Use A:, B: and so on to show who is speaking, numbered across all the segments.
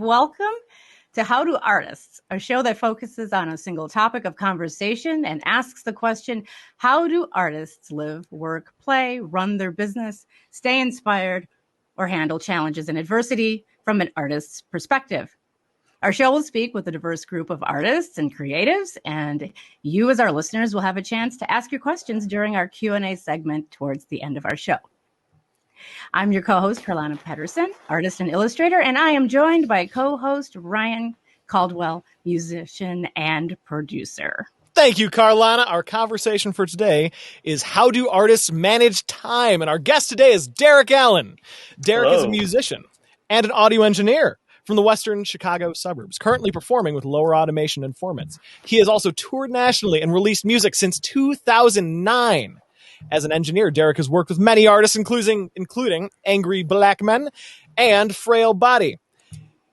A: Welcome to How Do Artists, a show that focuses on a single topic of conversation and asks the question, how do artists live, work, play, run their business, stay inspired, or handle challenges and adversity from an artist's perspective? Our show will speak with a diverse group of artists and creatives, and you as our listeners will have a chance to ask your questions during our Q&A segment towards the end of our show. I'm your co-host, Karlana Pedersen, artist and illustrator, and I am joined by co-host Ryan Caldwell, musician and producer.
B: Thank you, Karlana. Our conversation for today is how do artists manage time? And our guest today is Derek Allen. Derek is a musician and an audio engineer from the western Chicago suburbs, currently performing with Lower Automation and Formants. He has also toured nationally and released music since 2009. As an engineer, Derek has worked with many artists, including Angry Blackmen and Frail Body.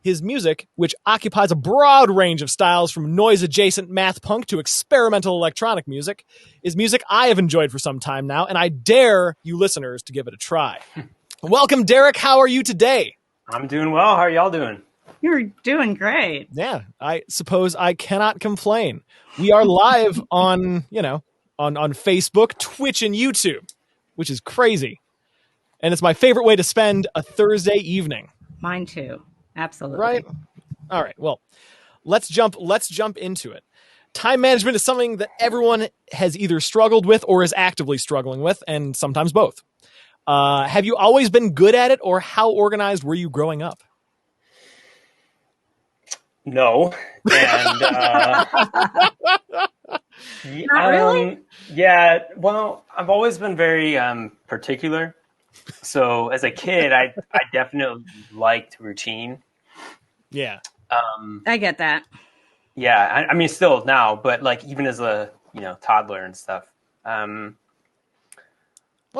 B: His music, which occupies a broad range of styles from noise-adjacent math punk to experimental electronic music, is music I have enjoyed for some time now, and I dare you listeners to give it a try. Welcome, Derek. How are you today?
C: I'm doing well. How are y'all doing?
A: You're doing great.
B: Yeah, I suppose I cannot complain. We are live on Facebook, Twitch, and YouTube, which is crazy. And it's my favorite way to spend a Thursday evening.
A: Mine too. Absolutely.
B: Right? All right. Well, let's jump into it. Time management is something that everyone has either struggled with or is actively struggling with, and sometimes both. Have you always been good at it, or how organized were you growing up?
C: No. And
A: Not really?
C: Yeah, well, I've always been very particular. So as a kid, I definitely liked routine.
B: Yeah.
A: I get that.
C: Yeah, I mean still now, but like even as a toddler and stuff.
B: That's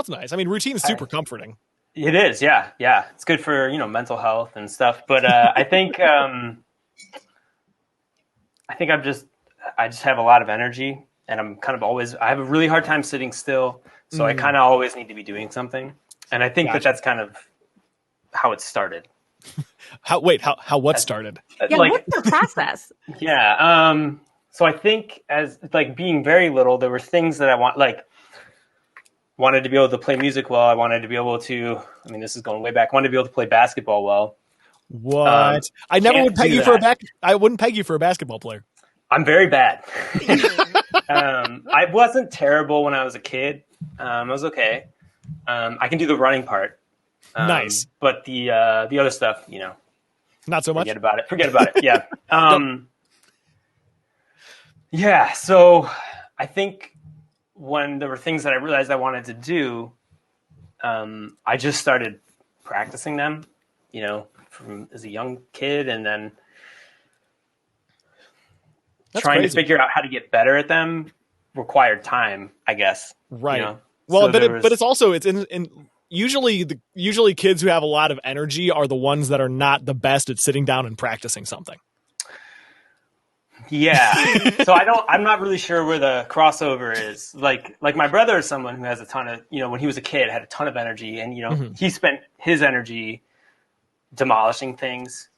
B: nice. I mean, routine is super comforting.
C: It is, yeah. It's good for mental health and stuff. But I think I just have a lot of energy, and I'm kind of I have a really hard time sitting still. So I kind of always need to be doing something. And I think that's kind of how it started.
B: How what started?
A: Yeah, what's the process?
C: Yeah. So I think as like being very little, there were things that I wanted to be able to play music well. I wanted to be able to, this is going way back. I wanted to be able to play basketball well.
B: What? I never would peg you for I wouldn't peg you for a basketball player.
C: I'm very bad. I wasn't terrible when I was a kid. I was okay. I can do the running part.
B: Nice.
C: But the other stuff,
B: not so much.
C: Forget about it. Yeah. Yeah. So I think when there were things that I realized I wanted to do, I just started practicing them, from as a young kid, and then trying to figure out how to get better at them required time, I guess.
B: Right. Well, so but it's also usually kids who have a lot of energy are the ones that are not the best at sitting down and practicing something.
C: Yeah. So I'm not really sure where the crossover is. Like my brother is someone who has a ton of, when he was a kid, had a ton of energy, and, he spent his energy demolishing things,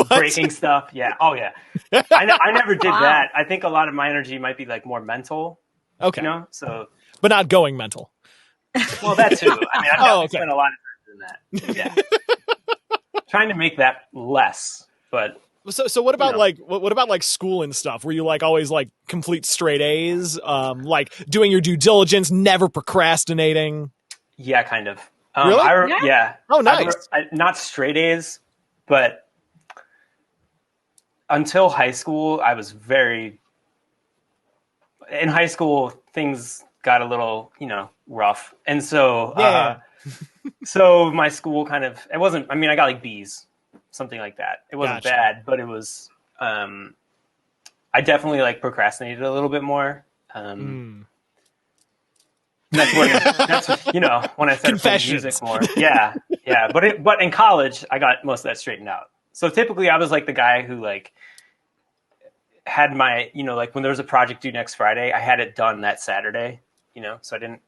C: breaking stuff. Yeah. Oh yeah. I never did that. I think a lot of my energy might be like more mental.
B: Okay.
C: So.
B: But not going mental.
C: Well, that too. I've spent a lot of time doing that. Yeah. Trying to make that less, but.
B: So what about what about school and stuff? Were you always complete straight A's, doing your due diligence, never procrastinating?
C: Yeah, kind of.
B: Really?
C: Yeah.
B: Oh, nice.
C: Not straight A's, but until high school, I was very. In high school, things got a little, rough, and so so my school kind of it wasn't. I got B's. Something like that. It wasn't bad, but it was. I definitely procrastinated a little bit more. That's when I started playing music more. Yeah. But in college, I got most of that straightened out. So typically, I was the guy who had my when there was a project due next Friday, I had it done that Saturday. So I didn't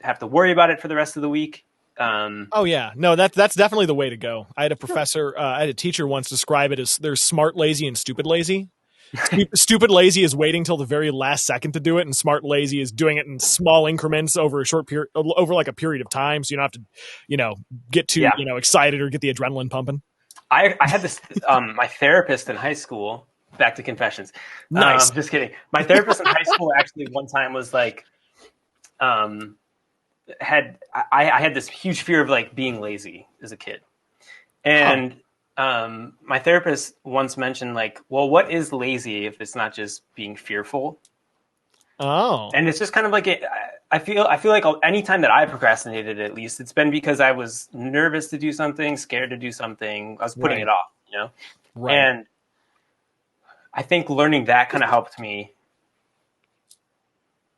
C: have to worry about it for the rest of the week.
B: Oh yeah, no, that's definitely the way to go. I had a professor, I had a teacher once describe it as there's smart lazy and stupid lazy. Stupid lazy is waiting till the very last second to do it, and smart lazy is doing it in small increments over a short period, over like a period of time, so you don't have to, get too excited or get the adrenaline pumping.
C: I had this my therapist in high school. Back to confessions.
B: Nice.
C: Just kidding. My therapist in high school actually one time was like, I had this huge fear of like being lazy as a kid, and my therapist once mentioned like, well, what is lazy if it's not just being fearful?
B: Oh,
C: and it's just kind of like it. I feel like any time that I procrastinated, at least it's been because I was nervous to do something, scared to do something. I was putting it off,
B: Right.
C: And I think learning that kind of helped me.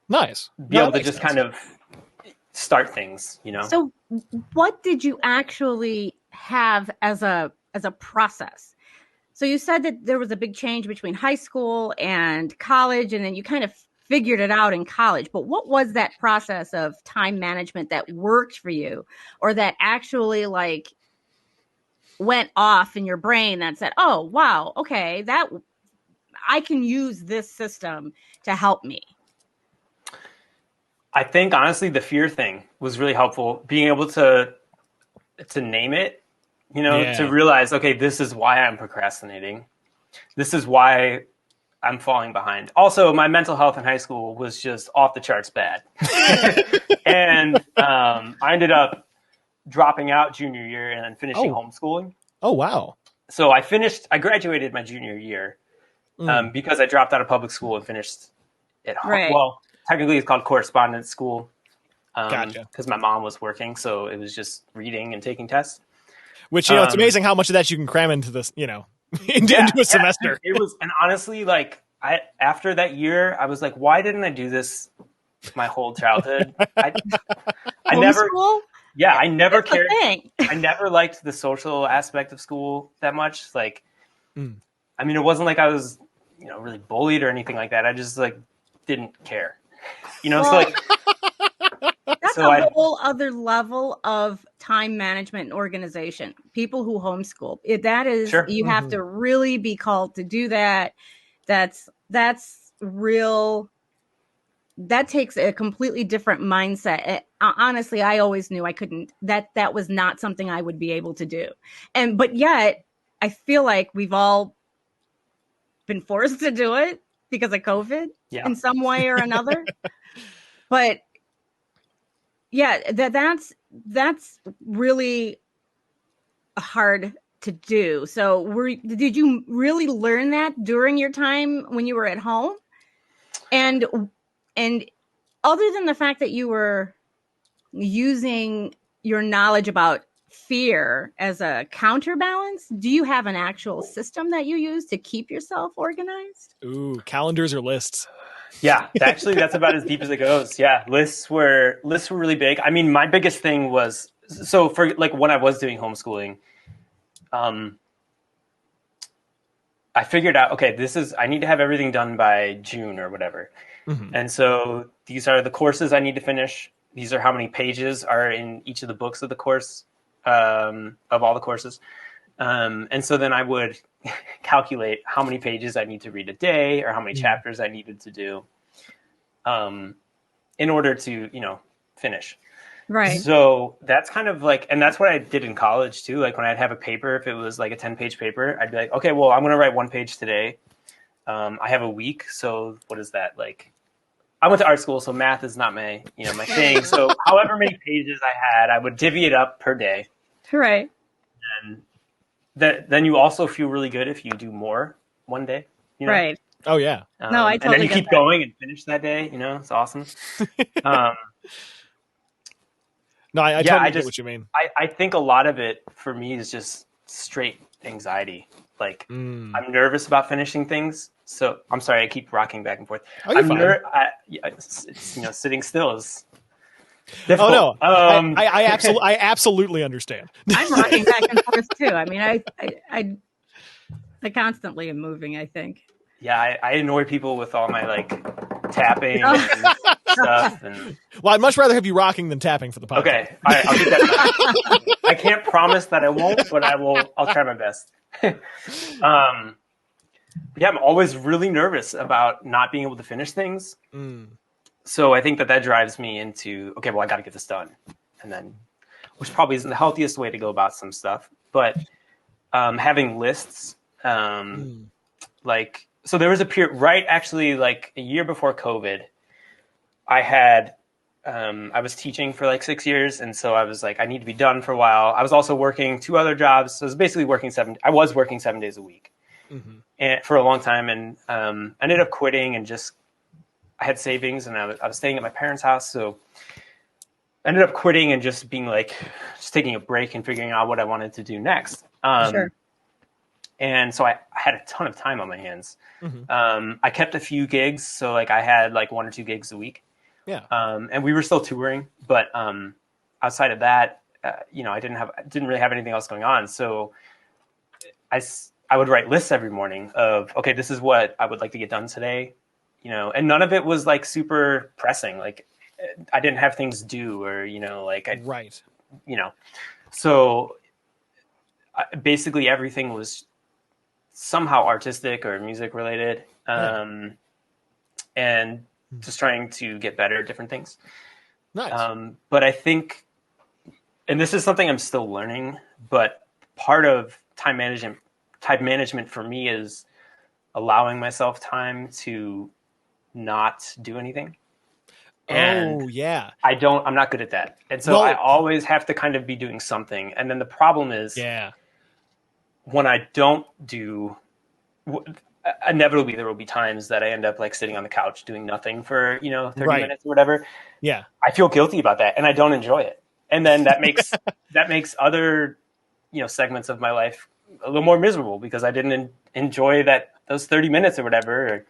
B: Nice.
C: Be able to just kind of start things,
A: So what did you actually have as a process? So you said that there was a big change between high school and college, and then you kind of figured it out in college. But what was that process of time management that worked for you, or that actually like went off in your brain that said, oh, wow, okay, that I can use this system to help me?
C: I think honestly, the fear thing was really helpful. Being able to name it, to realize, okay, this is why I'm procrastinating. This is why I'm falling behind. Also, my mental health in high school was just off the charts bad. And I ended up dropping out junior year and then finishing homeschooling.
B: Oh, wow.
C: So I graduated my junior year because I dropped out of public school and finished at home.
A: Right.
C: Well, technically it's called correspondence school.
B: Gotcha.
C: Because my mom was working, so it was just reading and taking tests.
B: Which, it's amazing how much of that you can cram into this, into a semester.
C: It was, and honestly, like after that year, I was like, why didn't I do this my whole childhood? I never, I never cared. I never liked the social aspect of school that much. Like, I mean, it wasn't like I was, really bullied or anything like that. I just like didn't care, so like.
A: That's a whole other level of time management and organization. People who homeschool, that is, you have to really be called to do that. That's real. That takes a completely different mindset. Honestly, I always knew I couldn't. That was not something I would be able to do. But yet, I feel like we've all been forced to do it because of COVID in some way or another. But yeah, that's really hard to do. So did you really learn that during your time when you were at home? And other than the fact that you were using your knowledge about fear as a counterbalance, do you have an actual system that you use to keep yourself organized?
B: Ooh, calendars or lists?
C: Yeah, actually, that's about as deep as it goes. Yeah, lists were really big. I mean, my biggest thing was, so for like when I was doing homeschooling, I figured out, okay, I need to have everything done by June or whatever. And so these are the courses I need to finish. These are how many pages are in each of the books of the course, of all the courses. And so then I would calculate how many pages I need to read a day or how many chapters I needed to do in order to, finish.
A: Right.
C: So that's kind of like, and that's what I did in college too. Like when I'd have a paper, if it was like a 10-page paper, I'd be like, okay, well, I'm going to write 1 page today. I have a week. So what is that? Like, I went to art school, so math is not my thing. So however many pages I had, I would divvy it up per day.
A: Right.
C: And then you also feel really good if you do more one day.
A: Right.
B: Oh yeah.
A: No, I totally
C: and then you
A: get
C: keep
A: that.
C: going and finish that day. It's awesome.
B: No, I totally get what you mean.
C: I think a lot of it for me is just straight anxiety. Like I'm nervous about finishing things. So I'm sorry, I keep rocking back and forth.
B: Oh, you're fine.
C: It's sitting still is difficult.
B: Oh no, I absolutely understand.
A: I'm rocking back and forth too. I mean, I constantly am moving, I think.
C: Yeah, I annoy people with all my like tapping and stuff. And
B: well, I'd much rather have you rocking than tapping for the podcast.
C: Okay, all right, I'll keep that in mind. I can't promise that I won't, but I'll try my best. Yeah, I'm always really nervous about not being able to finish things. So I think that drives me into, okay, well, I got to get this done. And then, which probably isn't the healthiest way to go about some stuff, but having lists, like, so there was a period, actually like a year before COVID, I was teaching for like 6 years. And so I was like, I need to be done for a while. I was also working 2 other jobs. So I was basically working 7 days a week and for a long time. And I ended up quitting and I had savings and I was staying at my parents' house. So I ended up quitting and just being like, just taking a break and figuring out what I wanted to do next.
A: Sure.
C: And so I had a ton of time on my hands. I kept a few gigs. So like I had like 1 or 2 gigs a week.
B: Yeah.
C: And we were still touring, but outside of that, I didn't really have anything else going on. So I would write lists every morning of, okay, this is what I would like to get done today, and none of it was like super pressing. Like I didn't have things due or,
B: right.
C: So basically everything was somehow artistic or music related. And just trying to get better at different things.
B: Nice.
C: But I think, and this is something I'm still learning, but part of time management for me is allowing myself time to not do anything. And I'm not good at that. And so I always have to kind of be doing something. And then the problem is when I don't do, inevitably there will be times that I end up like sitting on the couch doing nothing for 30 minutes or whatever. I feel guilty about that and I don't enjoy it, and then that makes other segments of my life a little more miserable because I didn't enjoy those 30 minutes or whatever.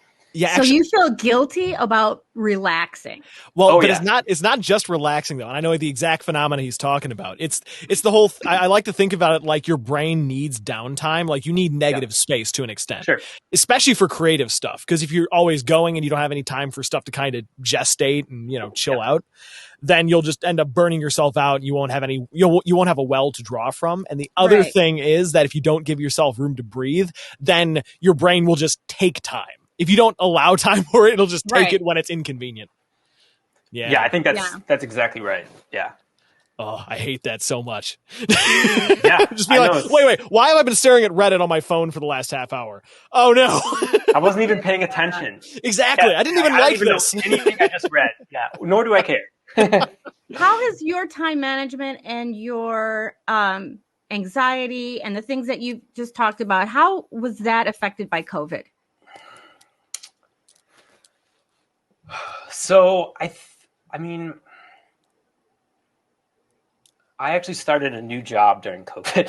A: So you feel guilty about relaxing?
B: Well, it's not just relaxing though. And I know the exact phenomena he's talking about. It's the whole. I like to think about it like your brain needs downtime. Like you need negative space to an extent, especially for creative stuff. Because if you're always going and you don't have any time for stuff to kind of gestate and chill out, then you'll just end up burning yourself out. And you won't have you won't have a well to draw from. And the other thing is that if you don't give yourself room to breathe, then your brain will just take time. If you don't allow time for it, it'll just take it when it's inconvenient. Yeah,
C: I think that's exactly right. Yeah.
B: Oh, I hate that so much.
C: Just
B: be like, wait, why have I been staring at Reddit on my phone for the last half hour? Oh no.
C: I wasn't even paying attention.
B: Exactly. I didn't even like this.
C: Know anything I just read. Yeah. Nor do I care.
A: How has your time management and your anxiety and the things that you just talked about, how was that affected by COVID?
C: So I mean, I actually started a new job during COVID.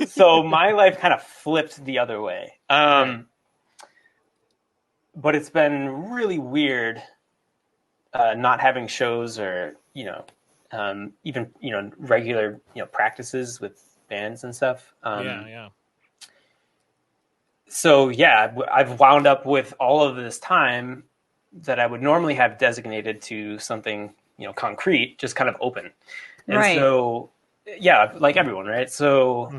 C: So my life kind of flipped the other way. But it's been really weird not having shows or, even, regular, practices with bands and stuff. So I've wound up with all of this time that I would normally have designated to something, concrete, just kind of open. And so, like everyone, right? So,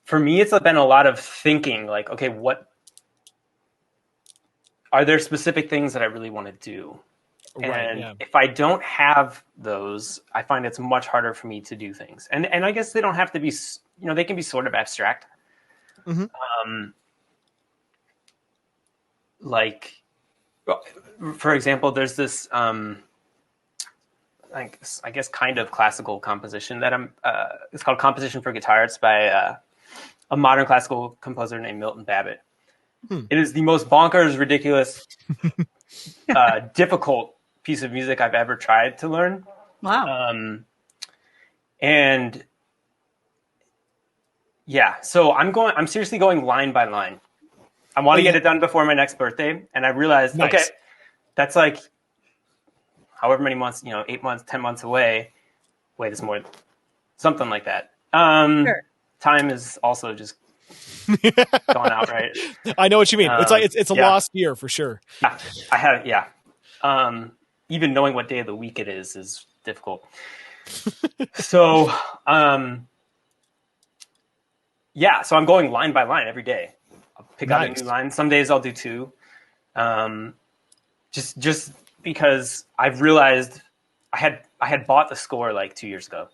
C: for me, it's been a lot of thinking like, okay, are there specific things that I really want to do? If I don't have those, I find it's much harder for me to do things. And I guess they don't have to be, they can be sort of abstract. Like, for example, there's this, I guess kind of classical composition that it's called Composition for Guitar. It's by a modern classical composer named Milton Babbitt. It is the most bonkers, ridiculous, difficult piece of music I've ever tried to learn.
A: Wow.
C: So I'm seriously going line by line. I want to get it done before my next birthday. And I realized, okay, that's like however many months, 8 months, 10 months away. Wait, it's more, something like that. Time is also just gone out right.
B: I know what you mean. It's a lost year for sure.
C: Yeah, even knowing what day of the week it is difficult. So, so I'm going line by line every day. I'll pick out a new line. Some days I'll do two. Just because I've realized I had bought the score like 2 years ago,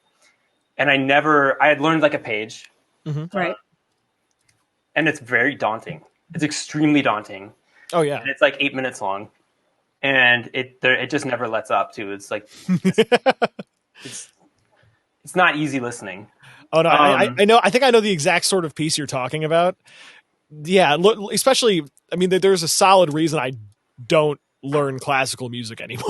C: and I had learned like a page,
A: right?
C: And it's very daunting. It's extremely daunting.
B: Oh yeah,
C: and it's like 8 minutes long, and it just never lets up. Too. It's like it's not easy listening.
B: Oh no, I know. I think I know the exact sort of piece you're talking about. Yeah, especially. I mean, there's a solid reason I don't learn classical music anymore.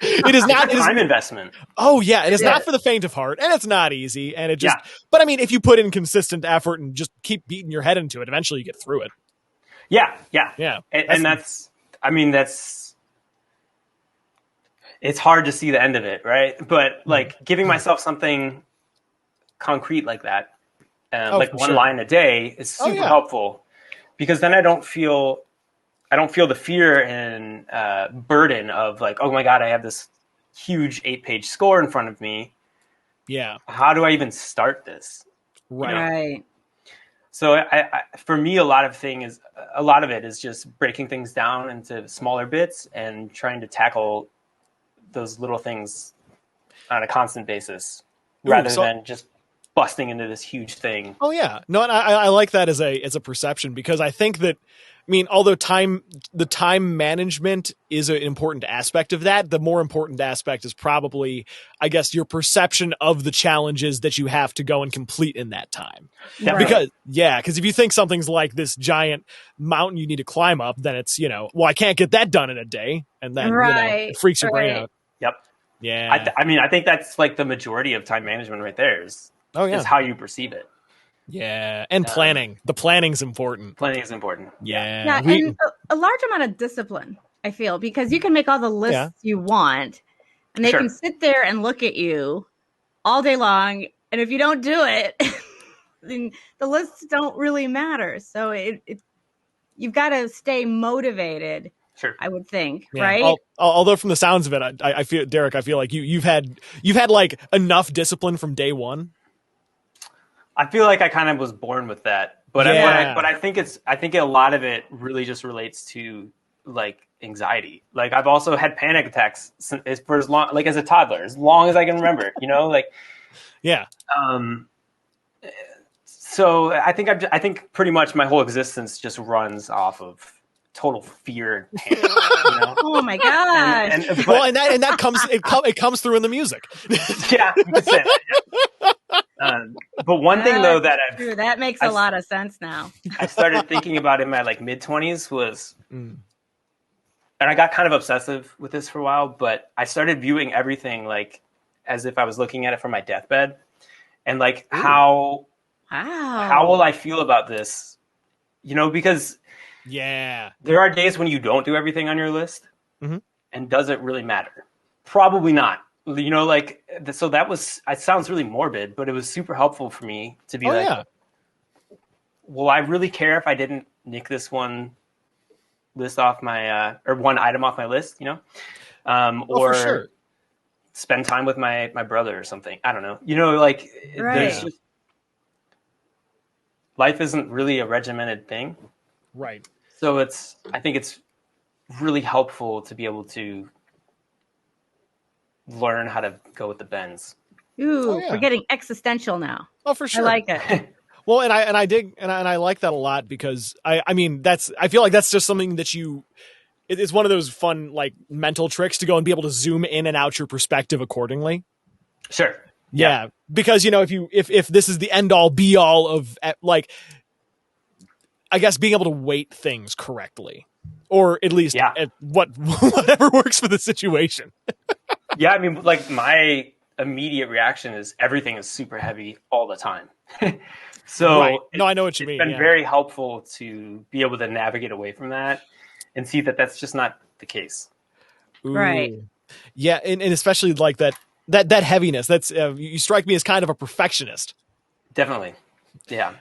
B: It is not
C: time investment.
B: Oh yeah, it is not for the faint of heart, and it's not easy. And it just. Yeah. But I mean, if you put in consistent effort and just keep beating your head into it, eventually you get through it.
C: Yeah. And that's. It's hard to see the end of it, right? But like giving myself something concrete like that, like one line a day, is super helpful, because then I don't feel the fear and burden of like, oh my God, I have this huge 8-page score in front of me.
B: Yeah.
C: How do I even start this?
B: Right.
A: Right.
C: So I for me, a lot of it is just breaking things down into smaller bits and trying to tackle those little things on a constant basis, rather than just busting into this huge thing.
B: Oh yeah. No, and I like that as a perception, because I think that, I mean, although the time management is an important aspect of that, the more important aspect is probably, I guess, your perception of the challenges that you have to go and complete in that time.
C: Right.
B: Because if you think something's like this giant mountain you need to climb up, then it's, I can't get that done in a day. And then, it freaks your brain out.
C: Yep.
B: Yeah.
C: I think that's like the majority of time management right there is how you perceive it.
B: Yeah, and planning. The planning's important.
C: Planning is important.
B: Yeah.
A: And a large amount of discipline, I feel, because you can make all the lists you want, and they can sit there and look at you all day long, and if you don't do it, then the lists don't really matter. So you've got to stay motivated.
C: Sure.
A: I would think, right?
B: Although from the sounds of it, I feel, Derek, I feel like you've had like enough discipline from day one.
C: I feel like I kind of was born with that, but I think a lot of it really just relates to like anxiety. Like I've also had panic attacks for as long, like as a toddler, as long as I can remember.
B: Yeah.
C: So I think pretty much my whole existence just runs off of total fear and panic.
A: Oh my god!
B: And that comes through in the music.
C: Yeah, you could say that, yeah. But one thing though
A: that makes a lot of sense now.
C: I started thinking about in my like mid-20s was, and I got kind of obsessive with this for a while, but I started viewing everything like as if I was looking at it from my deathbed, and like how will I feel about this? Because there are days when you don't do everything on your list, and does it really matter? Probably not. So that was, it sounds really morbid, but it was super helpful for me to be will I really care if I didn't nick this one list off my, or one item off my list, or
B: for sure.
C: Spend time with my brother or something. I don't know. There's just, life isn't really a regimented thing.
B: Right.
C: So I think it's really helpful to be able to learn how to go with the bends.
A: Ooh, we're getting existential now.
B: Oh, for sure.
A: I like it.
B: Well, and I dig, and I like that a lot, because I mean, I feel like that's just something that it's one of those fun, like, mental tricks to go and be able to zoom in and out your perspective accordingly.
C: Sure.
B: Yeah. Because, if this is the end all be all of, like, I guess being able to weight things correctly, or at least whatever works for the situation.
C: Yeah, I mean, like, my immediate reaction is everything is super heavy all the time. So
B: no, I know what you mean.
C: It's been very helpful to be able to navigate away from that and see that that's just not the case.
B: Ooh.
A: Right.
B: Yeah, and especially like that heaviness. That's you strike me as kind of a perfectionist.
C: Definitely. Yeah.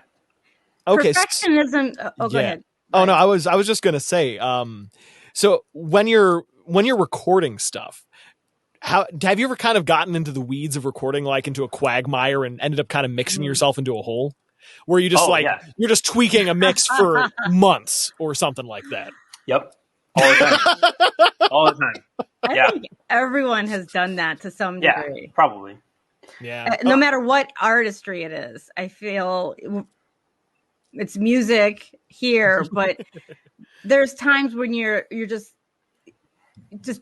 B: Okay.
A: Perfectionism. Go ahead.
B: Oh no, I was just gonna say. So when you're recording stuff, have you ever kind of gotten into the weeds of recording, like into a quagmire, and ended up kind of mixing yourself into a hole, where you just you're just tweaking a mix for months or something like that?
C: Yep. All the time. All the time.
A: I think everyone has done that to some degree.
C: Yeah, probably.
B: Yeah.
A: No matter what artistry it is, I feel it's music here, but there's times when you're just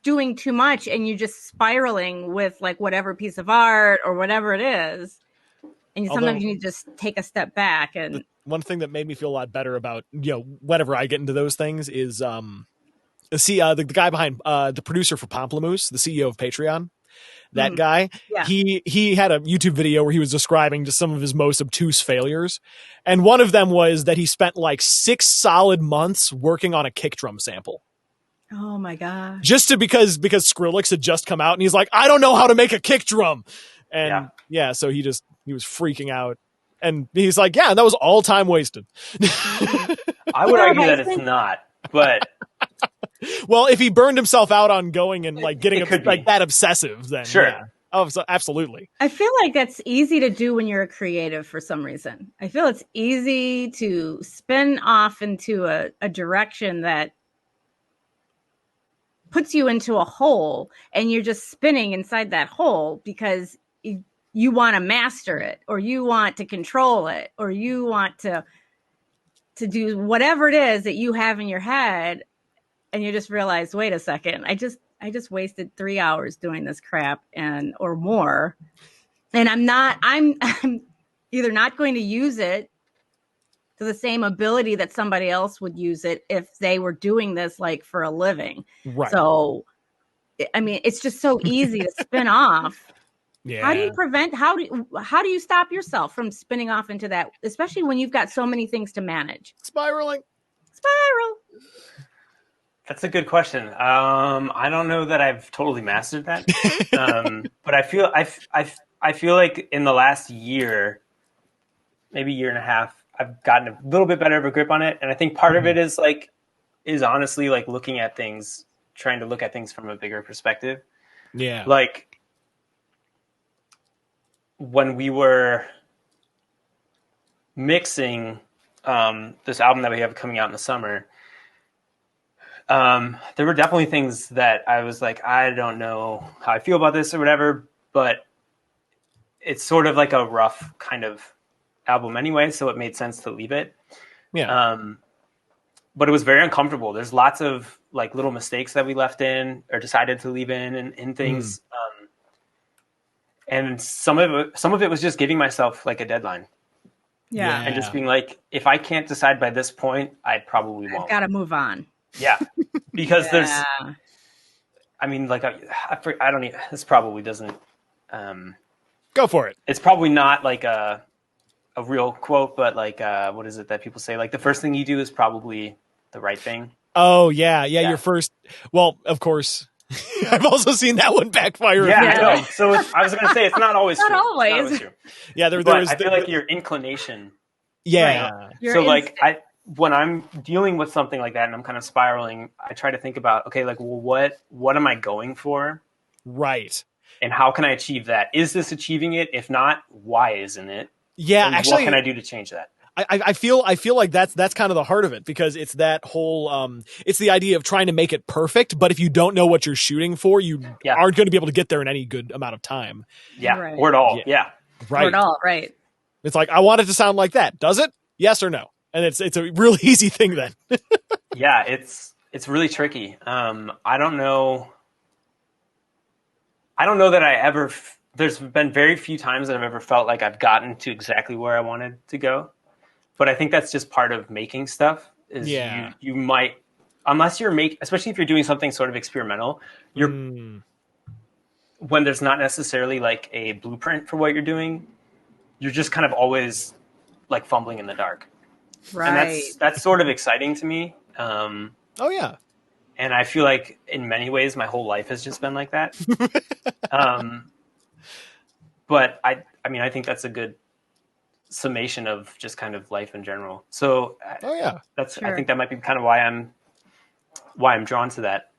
A: doing too much and you're just spiraling with like whatever piece of art or whatever it is. And sometimes you need to just take a step back. And
B: one thing that made me feel a lot better about, whenever I get into those things is, the guy behind, the producer for Pomplamoose, the CEO of Patreon, that guy, he had a YouTube video where he was describing just some of his most obtuse failures. And one of them was that he spent like 6 solid months working on a kick drum sample.
A: Oh my God.
B: Just because Skrillex had just come out and he's like, I don't know how to make a kick drum. And so he was freaking out. And he's like, yeah, that was all time wasted.
C: I would argue that it's not, but
B: well, if he burned himself out on going and like getting like that obsessive, then
C: sure.
B: Yeah. Oh, so absolutely.
A: I feel like that's easy to do when you're a creative for some reason. I feel it's easy to spin off into a direction that puts you into a hole, and you're just spinning inside that hole because you want to master it, or you want to control it, or you want to do whatever it is that you have in your head. And you just realize, wait a second, I just wasted 3 hours doing this crap or more. And I'm either not going to use it to the same ability that somebody else would use it if they were doing this like for a living.
B: Right.
A: So, I mean, it's just so easy to spin off.
B: Yeah.
A: How do you stop yourself from spinning off into that, especially when you've got so many things to manage?
B: Spiral.
C: That's a good question. I don't know that I've totally mastered that, but I feel like in the last year, maybe year and a half, I've gotten a little bit better of a grip on it, and I think part of it is honestly like trying to look at things from a bigger perspective.
B: Yeah,
C: like when we were mixing this album that we have coming out in the summer. There were definitely things that I was like, I don't know how I feel about this or whatever, but it's sort of like a rough kind of album anyway, so it made sense to leave it.
B: Yeah.
C: But it was very uncomfortable. There's lots of like little mistakes that we left in or decided to leave in things. And some of it was just giving myself like a deadline.
A: Yeah.
C: And just being like, if I can't decide by this point, I probably won't.
A: I've got to move on.
C: Yeah, because there's, I mean, like, I don't even, this probably doesn't,
B: go for it.
C: It's probably not like a real quote, but like, what is it that people say? Like the first thing you do is probably the right thing.
B: Oh yeah. Your first, well, of course, I've also seen that one backfire.
C: Yeah, I know. So I was going to say, it's not always true.
A: Not always.
C: It's not always true.
B: Yeah,
C: I feel like your inclination.
B: Yeah.
A: Right.
C: So like when I'm dealing with something like that and I'm kind of spiraling, I try to think about, okay, like, well, what am I going for?
B: Right.
C: And how can I achieve that? Is this achieving it? If not, why isn't it?
B: Yeah,
C: and
B: actually,
C: what can I do to change that?
B: I feel like that's kind of the heart of it, because it's that whole it's the idea of trying to make it perfect, but if you don't know what you're shooting for, you aren't going to be able to get there in any good amount of time.
C: Yeah,
A: right.
C: Or at all. Yeah.
B: Right.
A: Or at all, right.
B: It's like, I want it to sound like that. Does it? Yes or no? And it's a really easy thing then.
C: Yeah, it's really tricky. I don't know that I ever. There's been very few times that I've ever felt like I've gotten to exactly where I wanted to go, but I think that's just part of making stuff. Is you might, unless you're especially if you're doing something sort of experimental, when there's not necessarily like a blueprint for what you're doing, you're just kind of always like fumbling in the dark.
A: Right.
C: And that's sort of exciting to me.
B: Oh yeah.
C: And I feel like in many ways my whole life has just been like that. But I mean, I think that's a good summation of just kind of life in general. So that's
A: Sure.
C: I think that might be kind of why I'm drawn to that.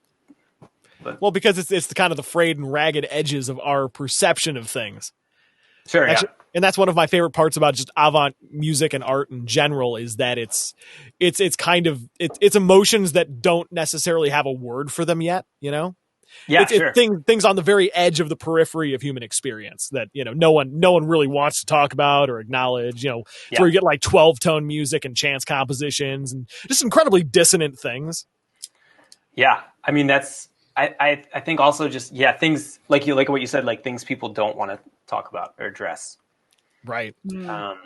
C: But,
B: well, because it's the kind of the frayed and ragged edges of our perception of things.
C: Sure,
B: Actually, and that's one of my favorite parts about just avant music and art in general is that it's kind of it's emotions that don't necessarily have a word for them yet, you know?
C: Yeah,
B: it's things on the very edge of the periphery of human experience that, you know, no one really wants to talk about or acknowledge, you know. It's where you get like 12-tone music and chance compositions and just incredibly dissonant things.
C: Yeah. I mean, that's I think also just things like what you said, like things people don't want to talk about or address.
B: Right.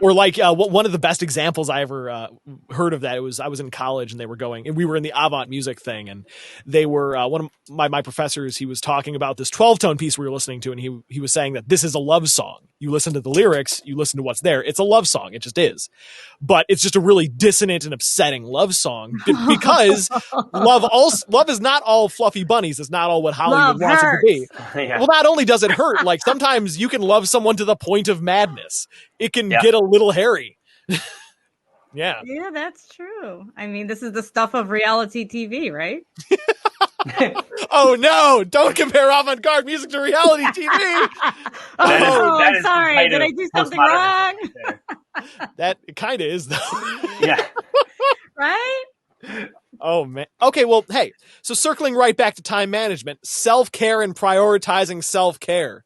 B: Or like one of the best examples I ever heard of that, I was in college and they were going, and we were in the avant music thing, and they were one of my professors, he was talking about this 12-tone piece we were listening to, and he was saying that this is a love song. You listen to the lyrics, you listen to what's there, it's a love song, it just is. But it's just a really dissonant and upsetting love song because love is not all fluffy bunnies. It's not all what Hollywood wants it to be. Well, not only does it hurt, like sometimes you can love someone to the point of madness. It can get a little hairy. Yeah,
A: that's true. I mean, this is the stuff of reality TV, right?
B: Oh no, don't compare avant-garde music to reality TV.
A: I'm sorry, did I do something wrong?
B: That kind of is though.
C: Yeah.
A: Right?
B: Oh man. Okay, well, hey, so circling right back to time management, self-care and prioritizing self-care.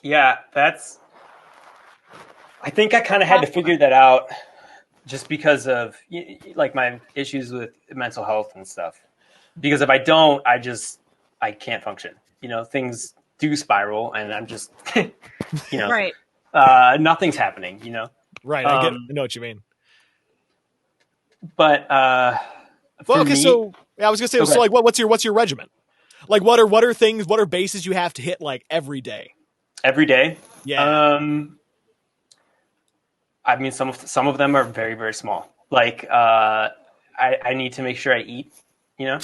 C: Yeah, I think I kind of had to figure that out just because of like my issues with mental health and stuff. Because if I don't, I can't function. You know, things do spiral and I'm just, you know,
A: right.
C: Nothing's happening, you know?
B: Right. I know what you mean.
C: But,
B: well, okay, so I was gonna say, so like, what's your regimen? Like, what are bases you have to hit like every day?
C: Every day?
B: Yeah.
C: I mean, some of them are very, very small. Like, I need to make sure I eat. You know?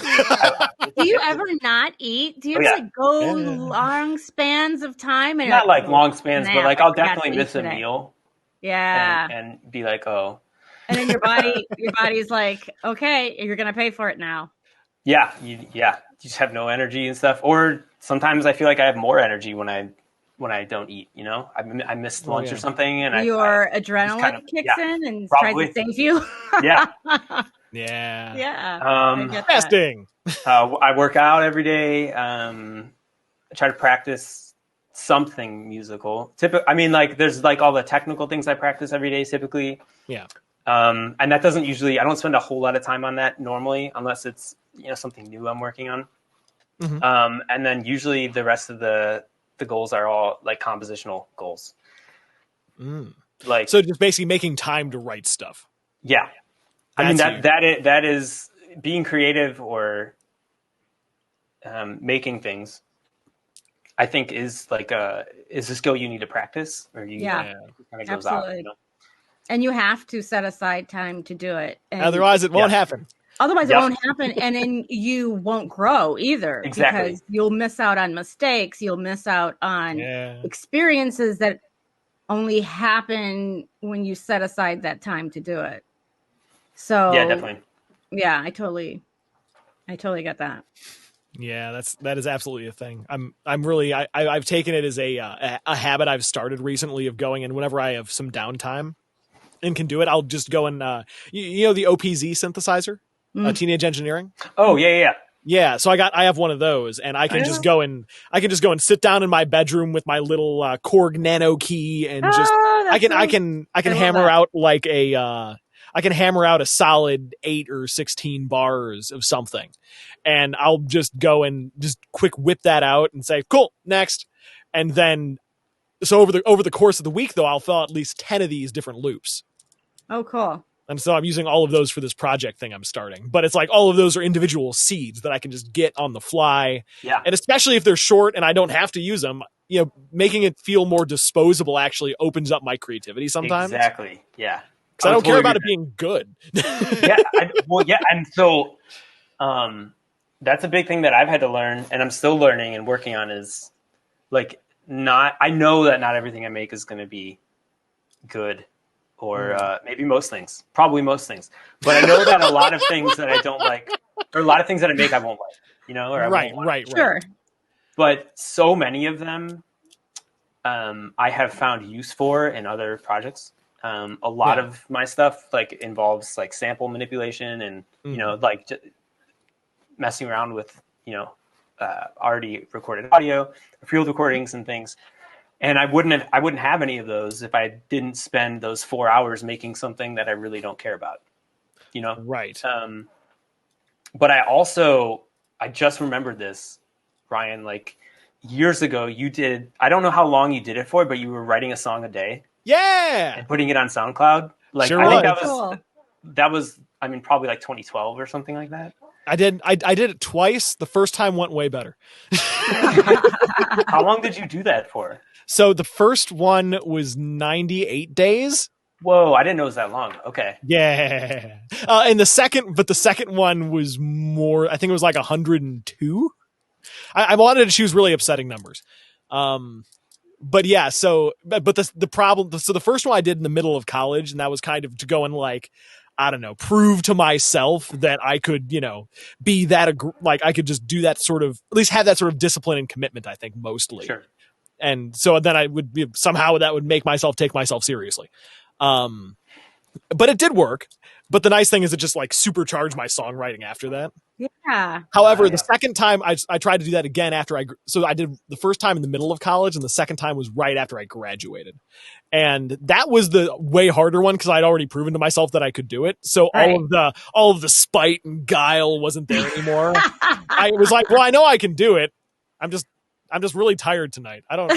A: Do you ever not eat? Do you ever like go long spans of time? And
C: not like long spans, but like I'll definitely miss a meal.
A: Yeah.
C: And be like, oh.
A: And then your body's like, okay, you're gonna pay for it now.
C: Yeah, you just have no energy and stuff. Or sometimes I feel like I have more energy when I don't eat. You know, I missed lunch or something, and
A: your adrenaline kicks in and tries to save you.
C: Yeah.
A: Yeah.
B: Fasting.
C: I work out every day. I try to practice something musical. I mean, like there's like all the technical things I practice every day typically.
B: Yeah.
C: And that doesn't usually, I don't spend a whole lot of time on that normally, unless it's, you know, something new I'm working on. Mm-hmm. And then usually the rest of the goals are all like compositional goals.
B: Like, so just basically making time to write stuff.
C: Yeah. I mean, that is being creative or making things, I think is a skill you need to practice or you kind of goes out, you know?
A: And you have to set aside time to do it. And
B: otherwise it won't happen.
A: Otherwise it won't happen. And then you won't grow either.
C: Exactly.
A: Because you'll miss out on mistakes. You'll miss out on experiences that only happen when you set aside that time to do it. So
C: yeah, definitely.
A: Yeah, I totally get that.
B: Yeah, that is absolutely a thing. I've taken it as a habit I've started recently of going, and whenever I have some downtime and can do it, I'll just go and you know the OPZ synthesizer, Teenage Engineering.
C: Oh yeah.
B: Yeah, so I have one of those, and I can just go and sit down in my bedroom with my little Korg Nano key, and just I can hammer out like I can hammer out a solid 8 or 16 bars of something, and I'll just go and just quick whip that out and say, cool, next. And then, so over the course of the week, though, I'll fill out at least 10 of these different loops.
A: Oh, cool.
B: And so I'm using all of those for this project thing I'm starting. But it's like all of those are individual seeds that I can just get on the fly.
C: Yeah.
B: And especially if they're short and I don't have to use them, you know, making it feel more disposable actually opens up my creativity sometimes.
C: Exactly. Yeah.
B: Because I don't care about it being good.
C: And so that's a big thing that I've had to learn, and I'm still learning and working on, is like I know that not everything I make is going to be good, or maybe most things, probably most things. But I know that a lot of things that I don't like, or a lot of things that I make I won't like, or I won't like.
B: Right.
A: Sure.
C: But so many of them I have found use for in other projects. A lot of my stuff like involves like sample manipulation and like messing around with already recorded audio, field recordings and things. And I wouldn't have any of those if I didn't spend those 4 hours making something that I really don't care about.
B: Right.
C: But I just remembered this, Ryan, like years ago I don't know how long you did it for, but you were writing a song a day.
B: Yeah.
C: And putting it on SoundCloud. Like
B: sure
C: I think
A: cool.
C: that was I mean probably like 2012 or something like that.
B: I did it twice. The first time went way better.
C: How long did you do that for?
B: So the first one was 98 days.
C: Whoa, I didn't know it was that long. Okay.
B: Yeah. And the second one was more, I think it was like 102. I wanted to choose really upsetting numbers. But yeah, but the problem, so the first one I did in the middle of college, and that was kind of to go and like, I don't know, prove to myself that I could, be that, like I could just do that sort of, at least have that sort of discipline and commitment, I think, mostly.
C: Sure.
B: And so then I would somehow that would make myself take myself seriously. But it did work. But the nice thing is it just like supercharged my songwriting after that.
A: Yeah.
B: However, the second time I tried to do that again after so I did the first time in the middle of college, and the second time was right after I graduated. And that was the way harder one because I'd already proven to myself that I could do it. So all of the spite and guile wasn't there anymore. I was like, well, I know I can do it. I'm just really tired tonight. I don't.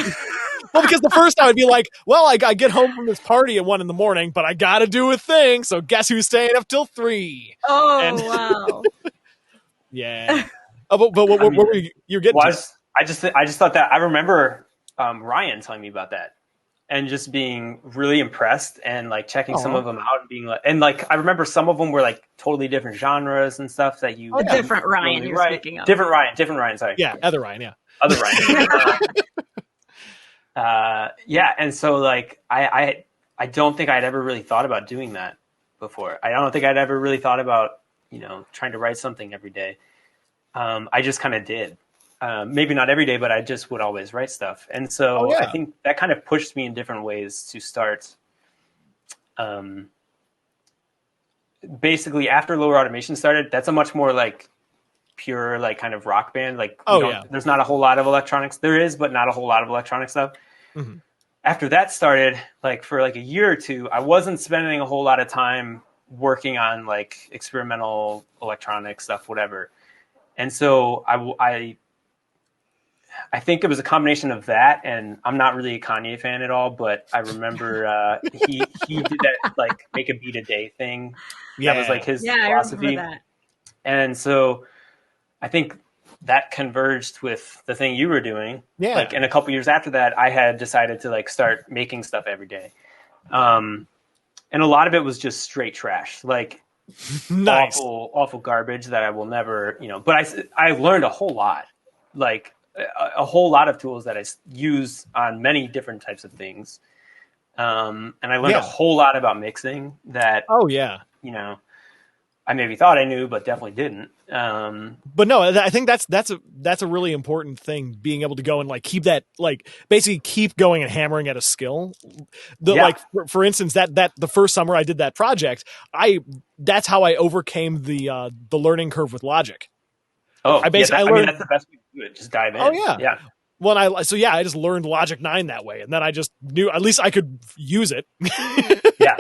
B: Well, because the first time I'd be like, well, I get home from this party at 1 a.m, but I got to do a thing. So guess who's staying up till 3?
A: Oh, wow.
B: Yeah. But what were you're getting?
C: Well, I just thought that I remember Ryan telling me about that and just being really impressed and like checking some of them out and being like, and like I remember some of them were like totally different genres and stuff that you.
A: Different Ryan you're speaking of.
C: Different Ryan. Sorry.
B: Yeah, other Ryan. Yeah.
C: Other Ryan. Yeah, and so like I don't think I'd ever really thought about doing that before. I don't think I'd ever really thought about trying to write something every day. I just kind of did. Maybe not every day, but I just would always write stuff. And so I think that kind of pushed me in different ways to start. Basically, after Lower Automation started, that's a much more like pure like kind of rock band. Like there's not a whole lot of electronics. There is, but not a whole lot of electronic stuff. Mm-hmm. After that started, like for like a year or two, I wasn't spending a whole lot of time working on like experimental electronic stuff, whatever. And so I think it was a combination of that, and I'm not really a Kanye fan at all, but I remember he did that like make a beat a day thing. Yeah. That was like his philosophy. I remember that. And so I think that converged with the thing you were doing. Yeah. Like, and a couple years after that, I had decided to like start making stuff every day. And a lot of it was just straight trash, like nice. awful garbage that I will never, but I learned a whole lot, like a whole lot of tools that I use on many different types of things. And I learned a whole lot about mixing that, I maybe thought I knew, but definitely didn't.
B: But no, I think that's a really important thing, being able to go and like keep that, like basically keep going and hammering at a skill. Like for instance, that the first summer I did that project, that's how I overcame the learning curve with Logic.
C: Oh, I learned that's the best way to do it. Just dive in.
B: Oh yeah. Well, I just learned Logic 9 that way, and then I just knew at least I could use it.
C: Yeah.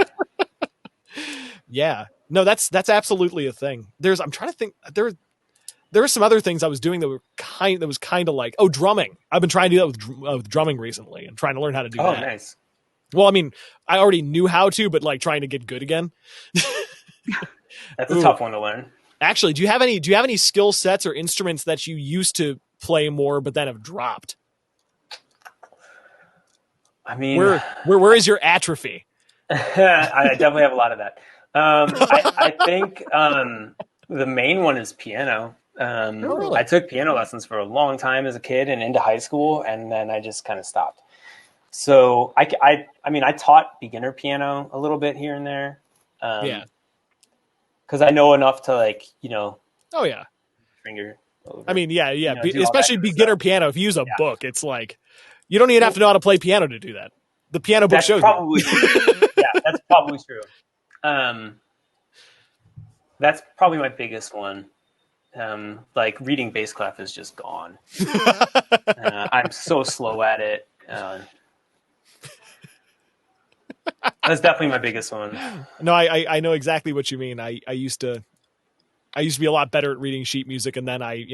B: Yeah. No, that's absolutely a thing. I'm trying to think. There are some other things I was doing that was kind of like drumming. I've been trying to do that with drumming recently and trying to learn how to do that.
C: Oh, nice.
B: Well, I mean, I already knew how to, but like trying to get good again.
C: That's a tough one to learn.
B: Actually, do you have any skill sets or instruments that you used to play more but then have dropped?
C: I mean,
B: where is your atrophy?
C: I definitely have a lot of that. I think the main one is piano.
B: really?
C: I took piano lessons for a long time as a kid and into high school, and then I just kind of stopped. So I mean, I taught beginner piano a little bit here and there.
B: Yeah.
C: Because I know enough to
B: Oh yeah.
C: finger over.
B: I mean, yeah.
C: Do all
B: Especially
C: that
B: beginner
C: stuff.
B: piano. If you use a book, it's like you don't even have to know how to play piano to do that. The piano book
C: That's
B: shows
C: probably
B: you.
C: yeah, that's probably true. That's probably my biggest one. Like reading bass clef is just gone. I'm so slow at it. That's definitely my biggest one.
B: No, I know exactly what you mean. I used to be a lot better at reading sheet music, and then I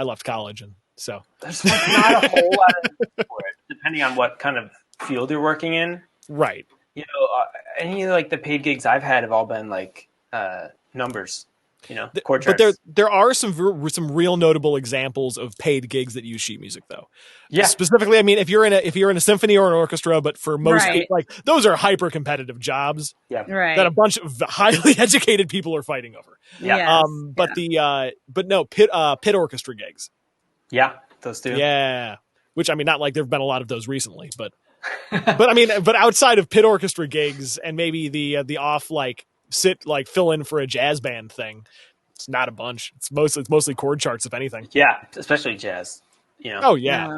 B: left college, and so
C: there's like not a whole lot of for it, depending on what kind of field you're working in.
B: Right.
C: Any like the paid gigs I've had have all been like numbers. Chord
B: but
C: charts.
B: there are some real notable examples of paid gigs that use sheet music, though.
C: Yeah.
B: Specifically, I mean, if you're in a symphony or an orchestra, but for most like those are hyper competitive jobs.
C: Yeah.
A: Right.
B: That a bunch of highly educated people are fighting over.
C: Yeah.
B: But no pit orchestra gigs.
C: Yeah, those two.
B: Yeah. Which I mean, not like there've been a lot of those recently, but but outside of pit orchestra gigs and maybe the off like fill in for a jazz band thing, it's not a bunch. It's mostly chord charts, if anything.
C: Yeah, especially jazz.
B: Oh yeah,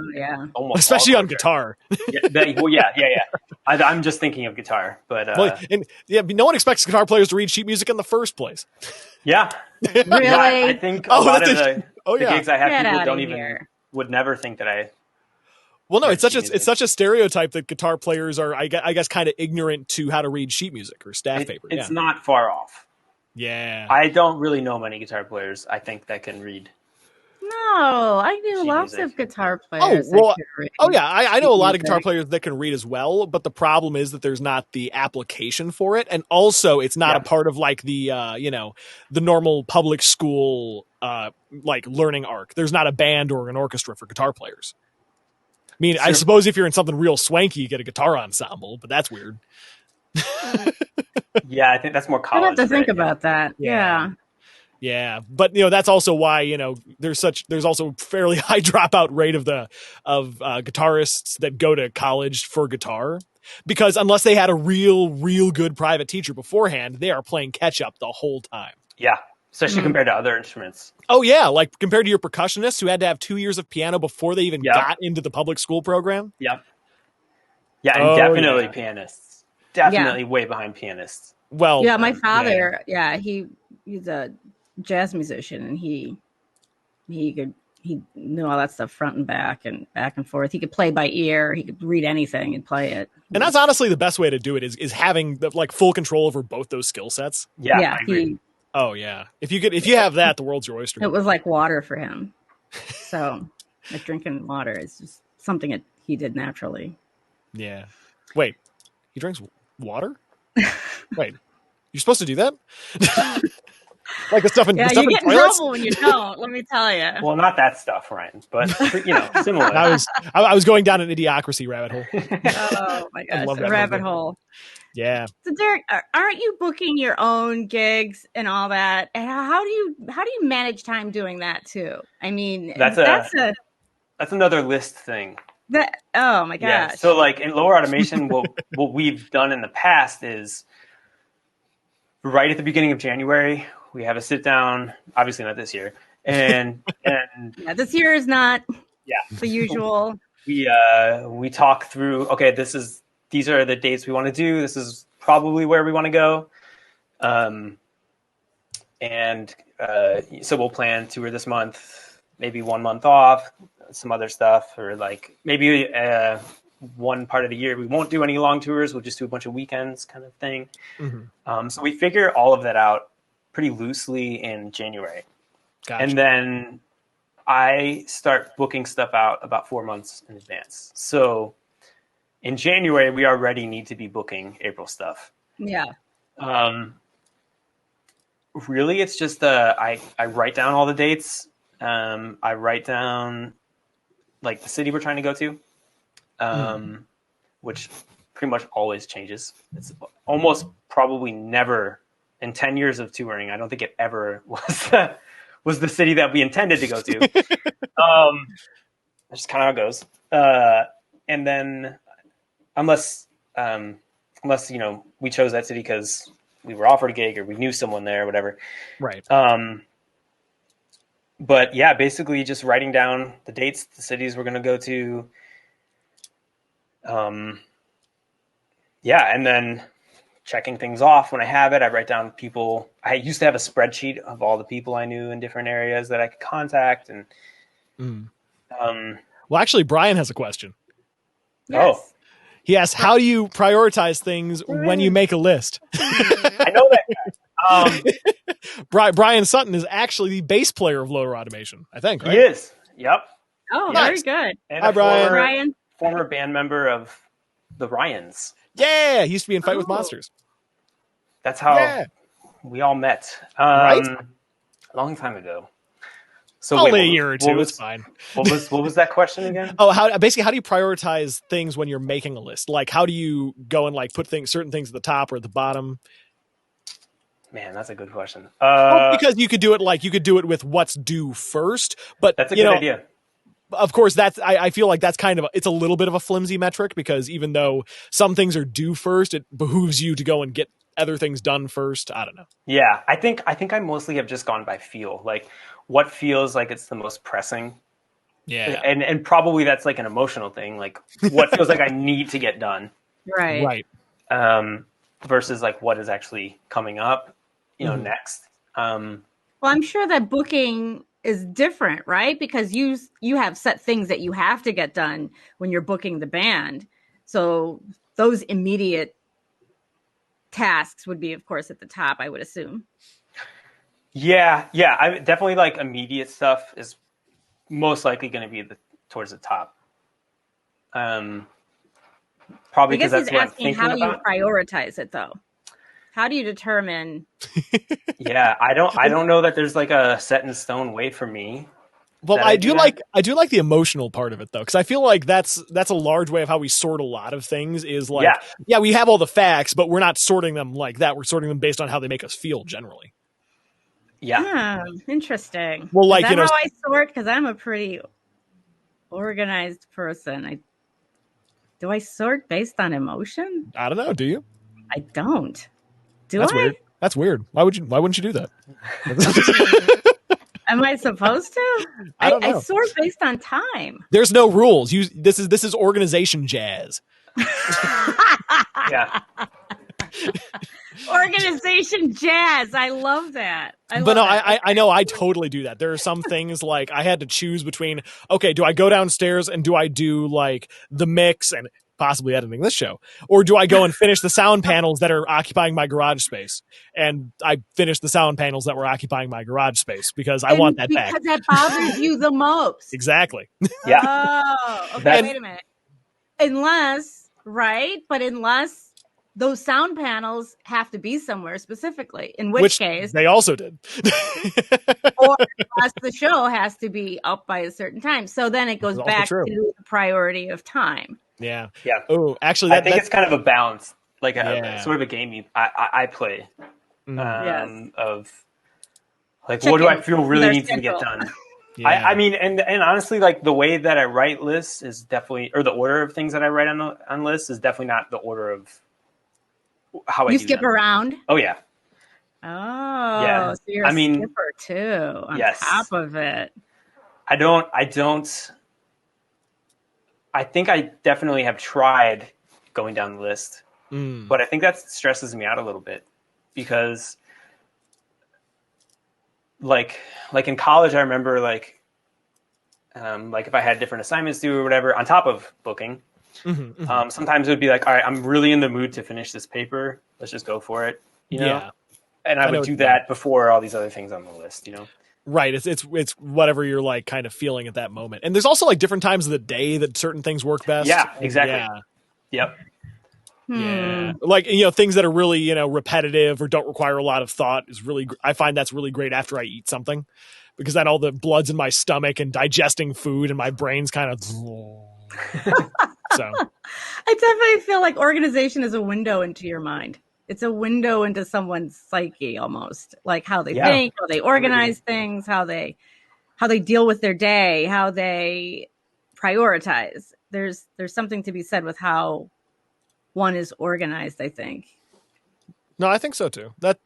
C: almost
B: especially on guitar.
C: Yeah. I'm just thinking of guitar, but
B: no one expects guitar players to read sheet music in the first place.
C: Yeah,
A: really.
C: Yeah, I think a lot of the gigs I have, people don't even would never think that I.
B: Well, no, it's such a stereotype that guitar players are, I guess, kind of ignorant to how to read sheet music or staff paper.
C: It's not far off.
B: Yeah.
C: I don't really know many guitar players, I think, that can read.
A: No, I knew lots of guitar players.
B: I know a lot of guitar players that can read as well, but the problem is that there's not the application for it, and also it's not a part of like the the normal public school like learning arc. There's not a band or an orchestra for guitar players. I mean, sure. I suppose if you're in something real swanky, you get a guitar ensemble, but that's weird.
C: Yeah, I think that's more college.
A: I have to think about that.
B: Yeah, but that's also why there's also fairly high dropout rate of guitarists that go to college for guitar, because unless they had a real good private teacher beforehand, they are playing catch up the whole time.
C: Yeah, especially compared to other instruments.
B: Oh yeah, like compared to your percussionists who had to have 2 years of piano before they even got into the public school program.
C: Yep. Yeah, and definitely pianists. Definitely way behind pianists.
B: Well,
A: yeah, my father, he's a jazz musician, and he knew all that stuff front and back and forth. He could play by ear. He could read anything and play it.
B: And that's honestly the best way to do it is having the like full control over both those skill sets.
C: Yeah, I agree.
B: Oh yeah. If you have that, the world's your oyster.
A: It was like water for him. So like drinking water is just something that he did naturally.
B: Yeah. Wait, he drinks water? Wait, you're supposed to do that? Like the stuff in
A: you get in trouble when you don't. Let me tell you.
C: Well, not that stuff, Ryan, but similar.
B: I was going down an idiocracy rabbit hole.
A: Oh my gosh, the rabbit hole.
B: Yeah.
A: So Derek, aren't you booking your own gigs and all that? And how do you manage time doing that too? I mean,
C: that's another list thing.
A: Oh my gosh.
C: Yeah. So like in Lower Automation, what we've done in the past is right at the beginning of January, we have a sit down, obviously not this year. And
A: this year is not the usual.
C: We talk through, okay, these are the dates we want to do. This is probably where we want to go. So we'll plan tour this month, maybe 1 month off, some other stuff, or like maybe one part of the year we won't do any long tours. We'll just do a bunch of weekends kind of thing. Mm-hmm. So we figure all of that out pretty loosely in January. Gotcha. And then I start booking stuff out about 4 months in advance. So in January, we already need to be booking April stuff.
A: Yeah.
C: Really, it's just I write down all the dates. I write down like the city we're trying to go to, which pretty much always changes. It's almost probably never in 10 years of touring. I don't think it ever was the city that we intended to go to. That's just kind of how it goes. And then unless we chose that city because we were offered a gig or we knew someone there or whatever.
B: Right.
C: But yeah, basically just writing down the dates, the cities we're going to go to. And then checking things off when I have it. I write down people. I used to have a spreadsheet of all the people I knew in different areas that I could contact. And
B: well, actually, Brian has a question.
A: Yes.
C: Oh,
B: he asks, how do you prioritize things when you make a list?
C: I know that guy.
B: Brian Sutton is actually the bass player of Lower Automation, I think, right?
C: He is. Yep.
A: Oh,
B: Nice.
A: very good.
C: And
B: Hi,
C: a
B: Brian.
C: former band member of the Ryans.
B: Yeah, he used to be in Fight with Monsters.
C: That's how we all met.
B: Right?
C: A long time ago. So
B: Only a year or two. It's fine.
C: What was that question again?
B: Oh, how do you prioritize things when you're making a list? Like, how do you go and like put certain things at the top or at the bottom?
C: Man, that's a good question.
B: Because you could do it with what's due first, but
C: that's a good idea.
B: Of course, I feel like that's it's a little bit of a flimsy metric because even though some things are due first, it behooves you to go and get other things done first. I don't know.
C: Yeah, I think I mostly have just gone by feel, like what feels like it's the most pressing.
B: Yeah,
C: and probably that's like an emotional thing, like what feels like I need to get done.
A: Right.
C: Versus like what is actually coming up, next.
A: Well, I'm sure that booking is different, right? Because you have set things that you have to get done when you're booking the band. So those immediate tasks would be, of course, at the top, I would assume.
C: Yeah. I definitely like immediate stuff is most likely going to be towards the top. Probably because that's what I'm thinking about.
A: How you prioritize it, though. How do you determine?
C: Yeah, I don't know that there's like a set in stone way for me.
B: Well, I do like the emotional part of it though, because I feel like that's a large way of how we sort a lot of things. Is like, we have all the facts, but we're not sorting them like that. We're sorting them based on how they make us feel generally.
C: Yeah,
A: interesting.
B: Well, like
A: how I sort, because I'm a pretty organized person. Do I sort based on emotion?
B: I don't know. Do you?
A: I don't.
B: Weird. That's weird. Why wouldn't you do that?
A: Am I supposed to?
B: I don't know.
A: I sort based on time.
B: There's no rules. This is organization jazz.
C: Yeah.
A: Organization jazz. I love that.
B: I know I totally do that. There are some things like I had to choose between, okay, do I go downstairs and do I do like the mix and possibly editing this show, or do I go and finish the sound panels that are occupying my garage space? And I finished the sound panels that were occupying my garage space because I want that back.
A: Because that bothers you the most.
B: Exactly.
C: Yeah.
A: Oh, okay. Wait a minute. Unless those sound panels have to be somewhere specifically, in which case
B: they also did.
A: Or unless the show has to be up by a certain time. So then it goes back to the priority of time.
B: Yeah.
C: Oh,
B: actually,
C: I think it's kind of a balance, like sort of a game I play of like, what do I feel really needs to get done? Yeah. I mean, and honestly, like the way that I write lists is definitely, or the order of things that I write on lists is definitely not the order of how I do
A: skip
C: them.
A: around.
C: Oh yeah.
A: Oh, yeah. So you're a skipper too. On top of it.
C: I think I definitely have tried going down the list, but I think that stresses me out a little bit because like in college, I remember like if I had different assignments due or whatever on top of booking, sometimes it would be like, all right, I'm really in the mood to finish this paper. Let's just go for it. You know? Yeah. And I would do that before all these other things on the list, you know?
B: Right. It's whatever you're like kind of feeling at that moment. And there's also like different times of the day that certain things work best.
C: Yeah, exactly.
B: Yeah.
C: Yep.
B: Yeah. Like, things that are really, repetitive or don't require a lot of thought is really, I find that's really great after I eat something, because then all the blood's in my stomach and digesting food and my brain's kind of so.
A: I definitely feel like organization is a window into your mind. it's a window into someone's psyche almost, like how they think, how they organize things, how they deal with their day, how they prioritize. There's something to be said with how one is organized, I think.
B: No, I think so too. That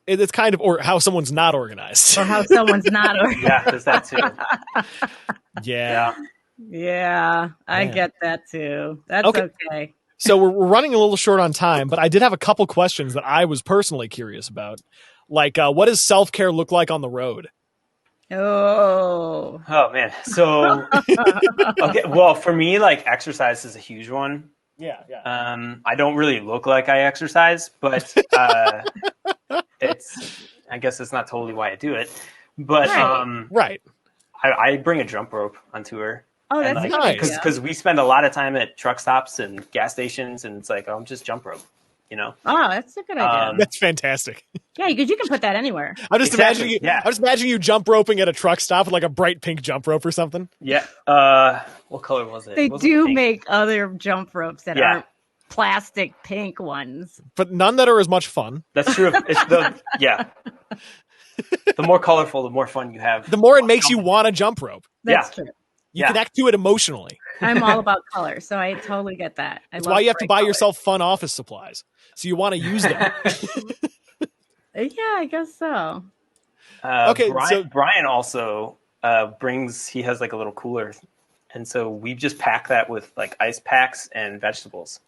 B: it's kind of, or how someone's not organized,
A: or how someone's not organized.
C: Yeah, there's that too.
B: Yeah,
A: I get that too. That's okay.
B: So we're running a little short on time, but I did have a couple questions that I was personally curious about. Like, what does self-care look like on the road?
A: Oh
C: man. So, okay. Well, for me, like exercise is a huge one.
B: Yeah.
C: I don't really look like I exercise, but I guess it's not totally why I do it. But
B: right.
C: I bring a jump rope on tour.
A: Oh, that's
B: nice.
C: Because we spend a lot of time at truck stops and gas stations, and it's like, I'm just jump rope,
A: Oh, that's a good idea.
B: That's fantastic.
A: Yeah, because you can put that anywhere.
B: I'm just imagining you jump roping at a truck stop with like a bright pink jump rope or something.
C: Yeah. What color was it?
A: They do make other jump ropes that are plastic pink ones,
B: but none that are as much fun.
C: That's true. The more colorful, the more fun you have.
B: The more it makes you want to jump rope.
A: That's true.
B: You connect to it emotionally.
A: I'm all about color, so I totally get that.
B: That's why you have to buy yourself fun office supplies, so you want to use them.
A: Yeah, I guess so.
C: Brian also he has like a little cooler, and so we just pack that with like ice packs and vegetables.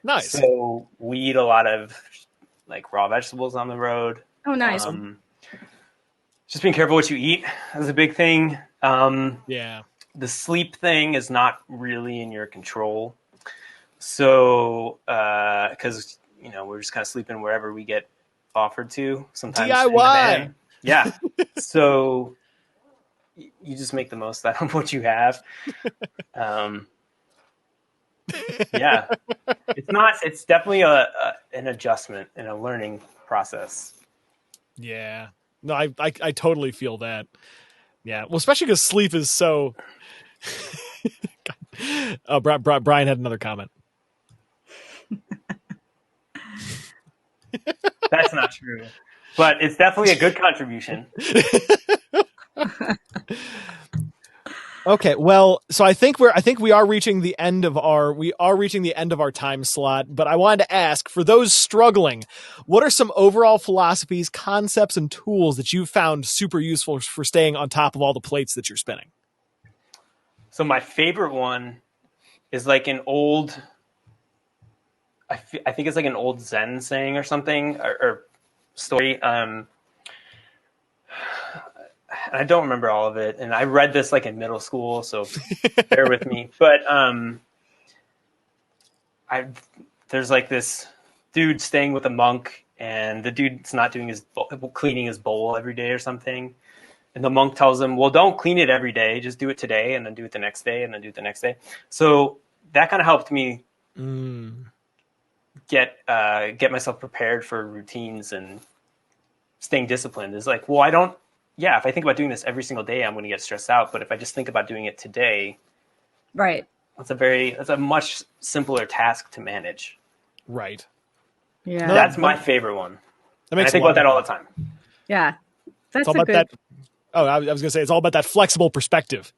B: Nice.
C: So we eat a lot of like raw vegetables on the road.
A: Oh, nice.
C: Just being careful what you eat is a big thing. The sleep thing is not really in your control. So, because we're just kind of sleeping wherever we get offered to. Sometimes
B: DIY.
C: Yeah. So you just make the most out of what you have. It's definitely an adjustment and a learning process.
B: Yeah. No, I totally feel that. Yeah. Well, especially because sleep is so. Brian had another comment.
C: That's not true, but it's definitely a good contribution.
B: Okay, well, so I think we are reaching the end of our time slot, but I wanted to ask, for those struggling, what are some overall philosophies, concepts, and tools that you've found super useful for staying on top of all the plates that you're spinning?
C: So my favorite one is like an old, I think it's like an old Zen saying or something, or story. I don't remember all of it, and I read this like in middle school, so bear with me. But there's like this dude staying with a monk, and the dude's not doing cleaning his bowl every day or something. And the monk tells him, well, don't clean it every day. Just do it today, and then do it the next day, and then do it the next day. So that kind of helped me get myself prepared for routines and staying disciplined. Is like, well, if I think about doing this every single day, I'm going to get stressed out. But if I just think about doing it today,
A: right,
C: that's a much simpler task to manage.
B: Right.
A: Yeah.
C: No, that's my favorite one. I think about that all the time.
A: Yeah. That's
B: all about that. Oh, I was going to say, it's all about that flexible perspective.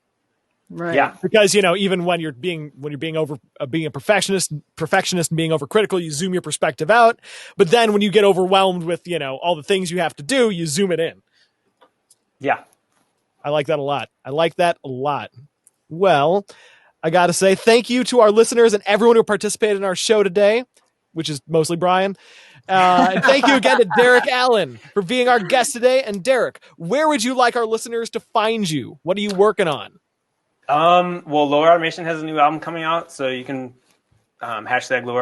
A: Right.
C: Yeah.
B: Because, even when you're being a perfectionist and being overcritical, you zoom your perspective out. But then when you get overwhelmed with, all the things you have to do, you zoom it in.
C: Yeah.
B: I like that a lot. Well, I got to say thank you to our listeners and everyone who participated in our show today, which is mostly Brian. And thank you again to Derek Allen for being our guest today. And Derek, where would you like our listeners to find you? What are you working on?
C: Well, Lower Automation has a new album coming out, so you can hashtag the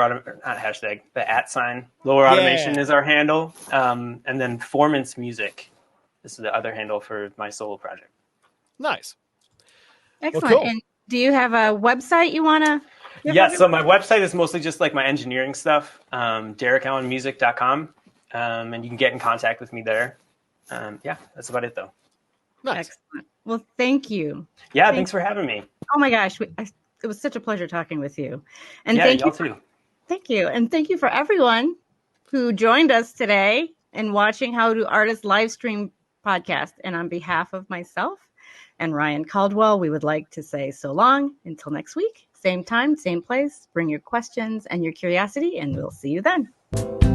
C: @ Lower Automation is our handle. And then Formants Music. This is the other handle for my solo project.
B: Nice.
A: Excellent.
B: Well, cool.
A: And do you have a website you want to?
C: Yeah, so my website is mostly just like my engineering stuff, DerekAllenMusic.com, and you can get in contact with me there. That's about it, though.
B: Nice.
A: Excellent. Well, thank you.
C: Yeah, thanks for having me.
A: Oh, my gosh. It was such a pleasure talking with you. And
C: y'all too.
A: Thank you. And thank you for everyone who joined us today in watching How Do Artists live stream podcast. And on behalf of myself and Ryan Caldwell, we would like to say so long until next week. Same time, same place. Bring your questions and your curiosity, and we'll see you then.